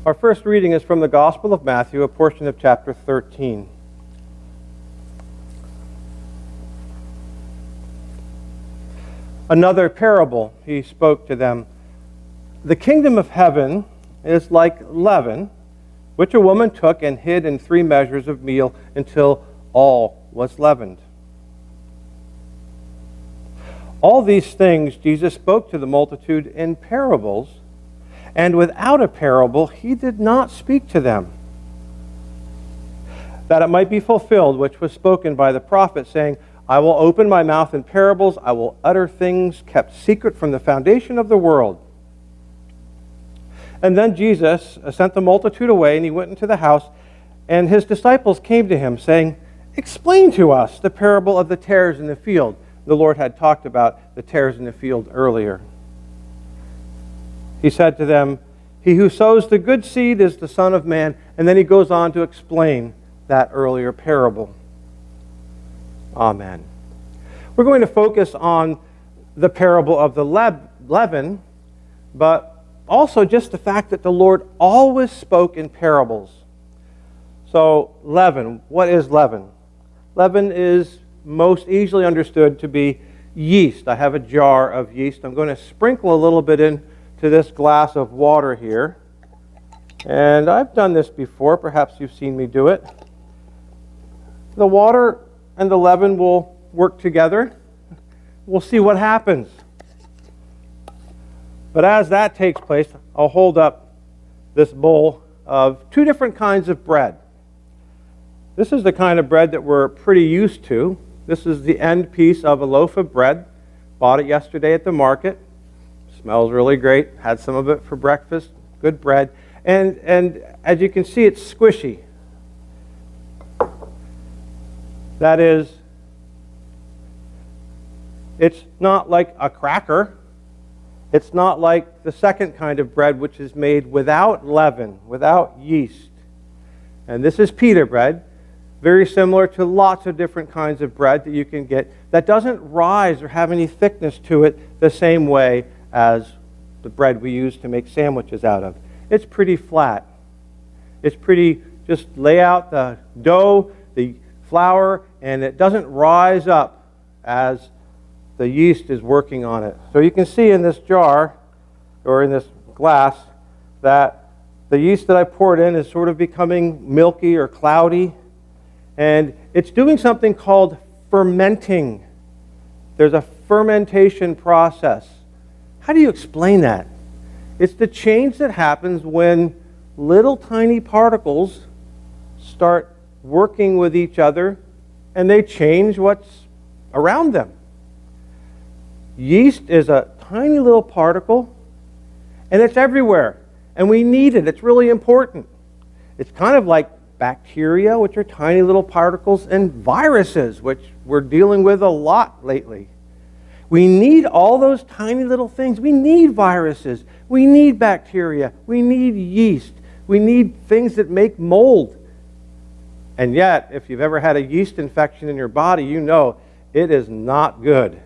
Our first reading is from the Gospel of Matthew, a portion of chapter 13. Another parable he spoke to them. The kingdom of heaven is like leaven, which a woman took and hid in 3 measures of meal until all was leavened. All these things Jesus spoke to the multitude in parables, and without a parable he did not speak to them, that it might be fulfilled which was spoken by the prophet, saying, I will open my mouth in parables, I will utter things kept secret from the foundation of the world. And then Jesus sent the multitude away, and he went into the house, and his disciples came to him, saying, Explain to us the parable of the tares in the field. The Lord had talked about the tares in the field earlier. He said to them, He who sows the good seed is the Son of Man. And then he goes on to explain that earlier parable. Amen. We're going to focus on the parable of the leaven, but also just the fact that the Lord always spoke in parables. So, leaven. What is leaven? Leaven is most easily understood to be yeast. I have a jar of yeast. I'm going to sprinkle a little bit into this glass of water here. And I've done this before. Perhaps you've seen me do it. The water and the leaven will work together. We'll see what happens. But as that takes place, I'll hold up this bowl of 2 different kinds of bread. This is the kind of bread that we're pretty used to. This is the end piece of a loaf of bread. Bought it yesterday at the market. Smells really great. Had some of it for breakfast. Good bread. And as you can see, it's squishy. That is, it's not like a cracker. It's not like the second kind of bread, which is made without leaven, without yeast. And this is pita bread, very similar to lots of different kinds of bread that you can get that doesn't rise or have any thickness to it the same way as the bread we use to make sandwiches out of. It's pretty flat. It's pretty, just lay out the dough, the flour, and it doesn't rise up as the yeast is working on it. So you can see in this jar, or in this glass, that the yeast that I poured in is sort of becoming milky or cloudy, and it's doing something called fermenting. There's a fermentation process. How do you explain that? It's the change that happens when little tiny particles start working with each other and they change what's around them. Yeast is a tiny little particle and it's everywhere and we need it. It's really important. It's kind of like bacteria, which are tiny little particles, and viruses, which we're dealing with a lot lately. We need all those tiny little things. We need viruses. We need bacteria. We need yeast. We need things that make mold. And yet, if you've ever had a yeast infection in your body, you know it is not good.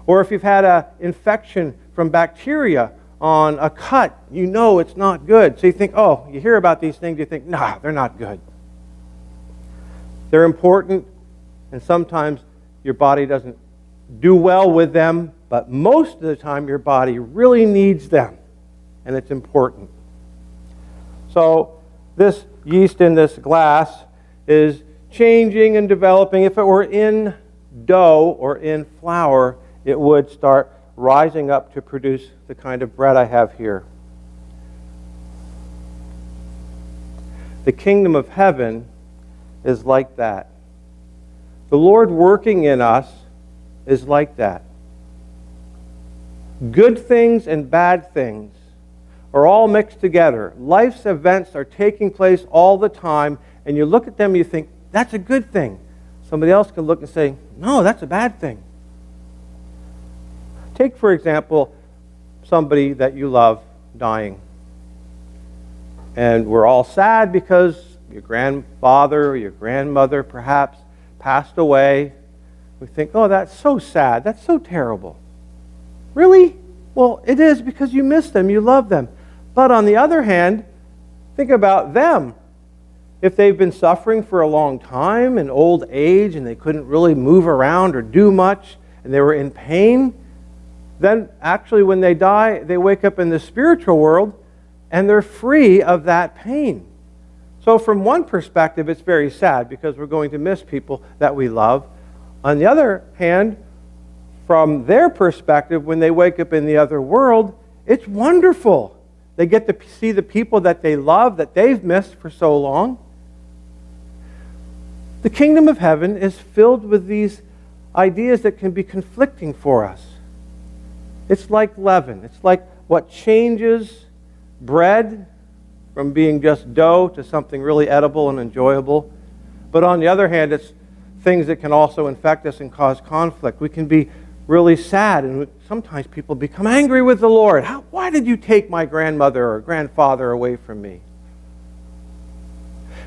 Or if you've had an infection from bacteria on a cut, you know it's not good. So you think, oh, you hear about these things, you think, nah, they're not good. They're important, and sometimes your body doesn't do well with them, but most of the time your body really needs them, and it's important. So this yeast in this glass is changing and developing. If it were in dough or in flour, it would start rising up to produce the kind of bread I have here. The kingdom of heaven is like that. The Lord working in us is like that. Good things and bad things are all mixed together. Life's events are taking place all the time, and you look at them and you think, that's a good thing. Somebody else can look and say, no, that's a bad thing. Take, for example, somebody that you love dying. And we're all sad because your grandfather or your grandmother perhaps passed away. We think, oh, that's so sad. That's so terrible. Really? Well, it is because you miss them. You love them. But on the other hand, Think about them. If they've been suffering for a long time in old age and they couldn't really move around or do much and they were in pain, then actually when they die, they wake up in the spiritual world and they're free of that pain. So from one perspective, it's very sad because we're going to miss people that we love. On the other hand, from their perspective, when they wake up in the other world, it's wonderful. They get to see the people that they love, that they've missed for so long. The kingdom of heaven is filled with these ideas that can be conflicting for us. It's like leaven. It's like what changes bread from being just dough to something really edible and enjoyable. But on the other hand, it's things that can also infect us and cause conflict. We can be really sad, and sometimes people become angry with the Lord. Why did you take my grandmother or grandfather away from me?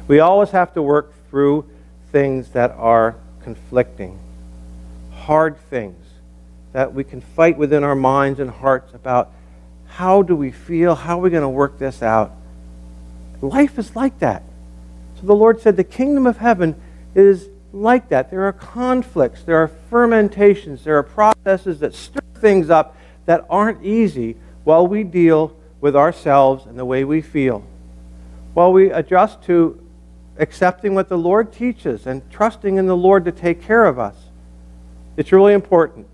We always have to work through things that are conflicting, hard things that we can fight within our minds and hearts about how do we feel, how are we going to work this out. Life is like that. So the Lord said the kingdom of heaven is like that. There are conflicts, there are fermentations, there are processes that stir things up that aren't easy while we deal with ourselves and the way we feel. While we adjust to accepting what the Lord teaches and trusting in the Lord to take care of us. It's really important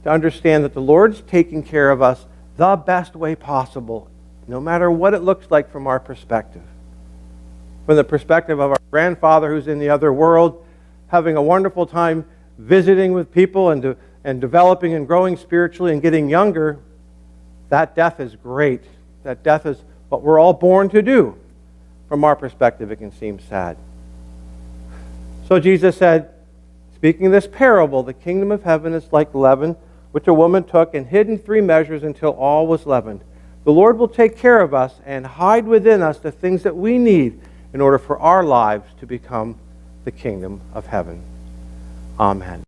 to understand that the Lord's taking care of us the best way possible, no matter what it looks like from our perspective. From the perspective of our grandfather who's in the other world, having a wonderful time visiting with people and developing and growing spiritually and getting younger, that death is great. That death is what we're all born to do. From our perspective, it can seem sad. So Jesus said, speaking of this parable, the kingdom of heaven is like leaven, which a woman took and hid in 3 measures until all was leavened. The Lord will take care of us and hide within us the things that we need in order for our lives to become the kingdom of heaven. Amen.